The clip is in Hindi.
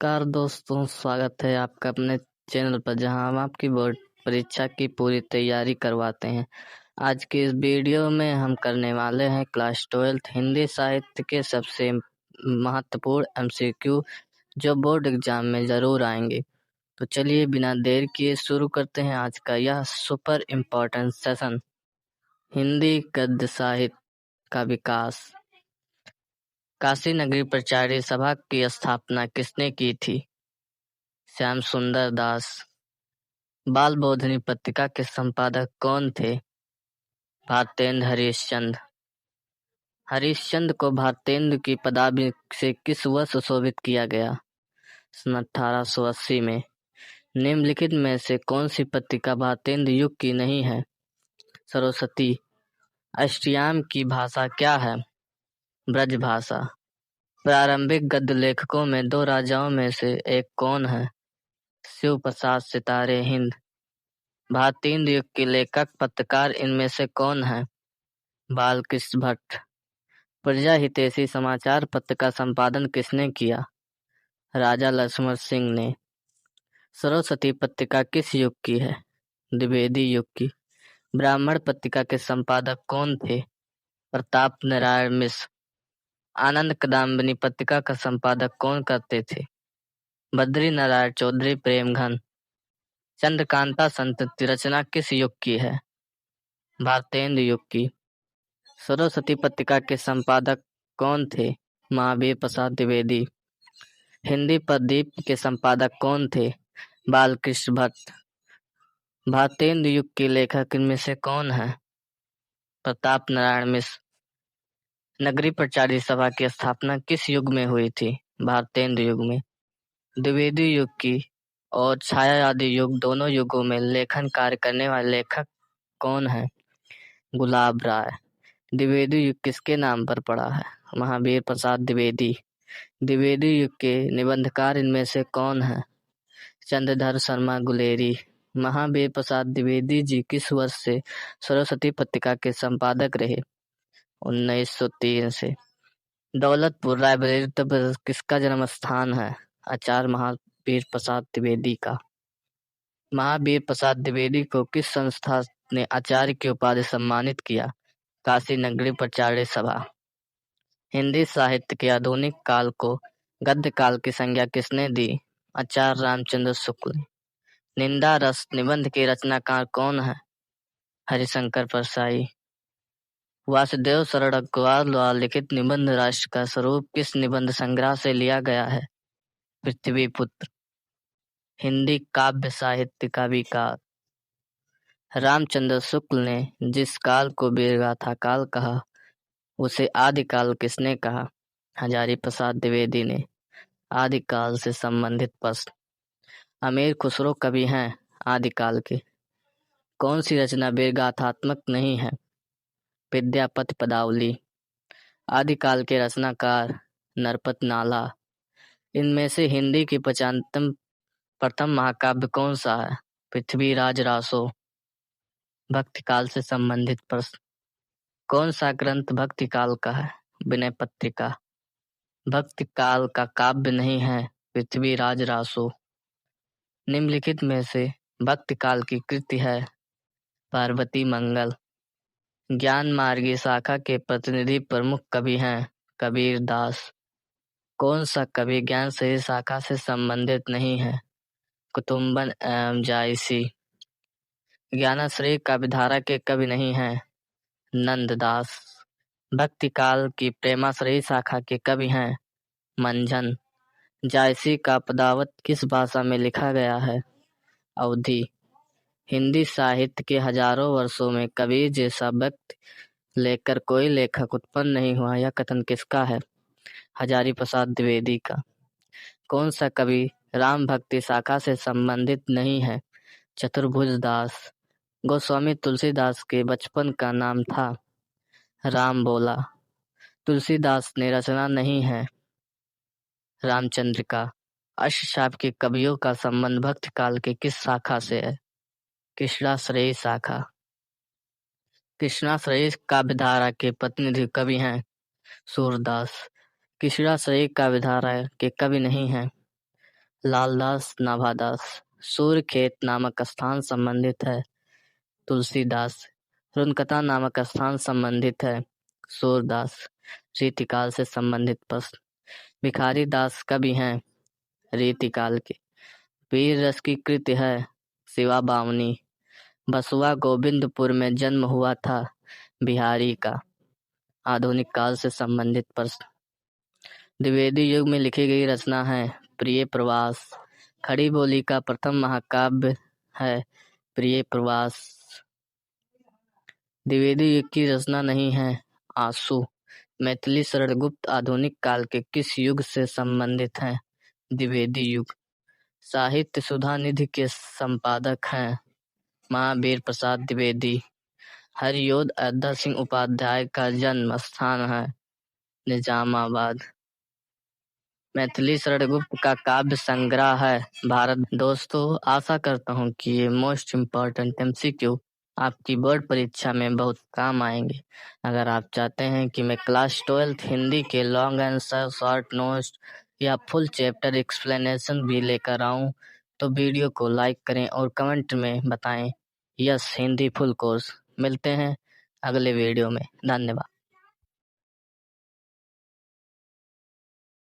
नमस्कार दोस्तों, स्वागत है आपका अपने चैनल पर जहां हम आपकी बोर्ड परीक्षा की पूरी तैयारी करवाते हैं। आज के इस वीडियो में हम करने वाले हैं क्लास 12th हिंदी साहित्य के सबसे महत्वपूर्ण एमसीक्यू जो बोर्ड एग्जाम में ज़रूर आएंगे। तो चलिए बिना देर किए शुरू करते हैं आज का यह सुपर इम्पोर्टेंट सेशन। हिंदी गद्य साहित्य का विकास। काशी नगरी प्रचार्य सभा की स्थापना किसने की थी? श्याम सुंदर दास। बाल बोधनी पत्रिका के संपादक कौन थे? भारतेंद्र हरिश्चंद्र। हरिश्चंद्र को भारतेंद्र की पदवी से किस वर्ष शोभित किया गया? सन 1880 में। निम्नलिखित में से कौन सी पत्रिका भारतेंद्र युग की नहीं है? सरस्वती। अष्टयाम की भाषा क्या है? ब्रज भाषा। प्रारंभिक गद्य लेखकों में दो राजाओं में से एक कौन है? शिव प्रसाद सितारे हिंद। भारतेंद्र युग के लेखक पत्रकार इनमें से कौन है? बालकृष्ण भट्ट। प्रजा हितैषी समाचार पत्र का संपादन किसने किया? राजा लक्ष्मण सिंह ने। सरस्वती पत्रिका किस युग की है? द्विवेदी युग की। ब्राह्मण पत्रिका के संपादक कौन थे? प्रताप नारायण मिश्र। आनंद कदम्बिनी पत्रिका का संपादक कौन करते थे? बद्री नारायण चौधरी प्रेमघन। चंद्रकांता संतति रचना किस युग की है? भारतेंद्र युग की। सरस्वती पत्रिका के संपादक कौन थे? महावीर प्रसाद द्विवेदी। हिंदी प्रदीप के संपादक कौन थे? बालकृष्ण भट्ट। भारतेंद्र युग के लेखक इनमें से कौन है? प्रताप नारायण मिश्र। नगरी प्रचार्य सभा की स्थापना किस युग में हुई थी? भारतेंद्र युग में। द्विवेदी युग की और छाया आदि युग दोनों युगों में लेखन कार्य करने वाले लेखक कौन है? गुलाब राय। द्विवेदी युग किसके नाम पर पड़ा है? महावीर प्रसाद द्विवेदी। द्विवेदी युग के निबंधकार इनमें से कौन है? चंद्रधर शर्मा गुलेरी। महावीर प्रसाद द्विवेदी जी किस वर्ष से सरस्वती पत्रिका के संपादक रहे? 1903 से। दौलतपुर रायबरेली किसका जन्म स्थान है? आचार्य महावीर प्रसाद द्विवेदी का। महावीर प्रसाद द्विवेदी को किस संस्था ने आचार्य की उपाधि सम्मानित किया? काशी नगरी प्रचार्य सभा। हिंदी साहित्य के आधुनिक काल को गद्य काल की संज्ञा किसने दी? आचार्य रामचंद्र शुक्ल। निंदा रस निबंध के रचनाकार कौन है? हरिशंकर परसाई। वासुदेव शरण अग्रवाल द्वारा लिखित निबंध राष्ट्र का स्वरूप किस निबंध संग्रह से लिया गया है? पृथ्वीपुत्र। हिंदी काव्य साहित्य का विकास। रामचंद्र शुक्ल ने जिस काल को वीरगाथा काल कहा उसे आदिकाल किसने कहा? हजारी प्रसाद द्विवेदी ने। आदिकाल से संबंधित प्रश्न। अमीर खुसरो कवि हैं आदिकाल के। कौन सी रचना वीरगाथात्मक नहीं है? विद्यापति पदावली। आदिकाल के रचनाकार नरपत नाला। इनमें से हिंदी की प्रथम महाकाव्य कौन सा है? पृथ्वीराज रासो। भक्ति काल से संबंधित प्रश्न। कौन सा ग्रंथ भक्ति काल का है? विनय पत्रिका। भक्ति काल का काव्य नहीं है पृथ्वीराज रासो। निम्नलिखित में से भक्ति काल की कृति है पार्वती मंगल। ज्ञान मार्गी शाखा के प्रतिनिधि प्रमुख कवि हैं कबीर दास। कौन सा कवि ज्ञान से शाखा से संबंधित नहीं है? कुतुम्बन एवं जायसी। ज्ञानाश्रय काव्यधारा के कवि नहीं हैं नंददास। भक्ति काल की प्रेमाश्रयी शाखा के कवि हैं मंझन। जायसी का पदावत किस भाषा में लिखा गया है? अवधी। हिंदी साहित्य के हजारों वर्षों में कबीर जैसा व्यक्ति लेकर कोई लेखक उत्पन्न नहीं हुआ, यह कथन किसका है? हजारी प्रसाद द्विवेदी का। कौन सा कवि राम भक्ति शाखा से संबंधित नहीं है? चतुर्भुज दास। गोस्वामी तुलसीदास के बचपन का नाम था राम बोला। तुलसीदास ने रचना नहीं है रामचंद्रिका। अष्टशाप के कवियों का संबंध भक्ति काल के किस शाखा से है? कृष्णाश्रयी शाखा। कृष्णाश्रयी काव्यधारा के प्रतिनिधि कवि हैं सूरदास। कृष्णाश्रयी काव्यधारा के कवि नहीं हैं लालदास नाभादास। सूर्य खेत नामक स्थान संबंधित है। तुलसीदास। रुनकता नामक स्थान संबंधित है। सूरदास। रीतिकाल से संबंधित प्रश्न। भिखारी दास कवि हैं। रीतिकाल के। वीर रस की कृति है। शिवा बावनी। बसुआ गोविंदपुर में जन्म हुआ था बिहारी का। आधुनिक काल से संबंधित प्रश्न। द्विवेदी युग में लिखी गई रचना है प्रिय प्रवास। खड़ी बोली का प्रथम महाकाव्य है प्रिय प्रवास। द्विवेदी युग की रचना नहीं है आंसू। मैथिली शरण गुप्त आधुनिक काल के किस युग से संबंधित हैं? द्विवेदी युग। साहित्य सुधा निधि के संपादक हैं महावीर प्रसाद द्विवेदी। हरियोध अयोध्या सिंह उपाध्याय का जन्म स्थान है निजामाबाद। मैथिली शरण गुप्त का काव्य संग्रह है भारत। दोस्तों, आशा करता हूँ कि ये मोस्ट इम्पोर्टेंट MCQ आपकी बोर्ड परीक्षा में बहुत काम आएंगे। अगर आप चाहते हैं कि मैं क्लास 12th हिंदी के लॉन्ग आंसर, शॉर्ट नोट्स या फुल चैप्टर एक्सप्लेनेशन भी लेकर आऊं, तो वीडियो को लाइक करें और कमेंट में बताएं यस हिंदी फुल कोर्स। मिलते हैं अगले वीडियो में। धन्यवाद।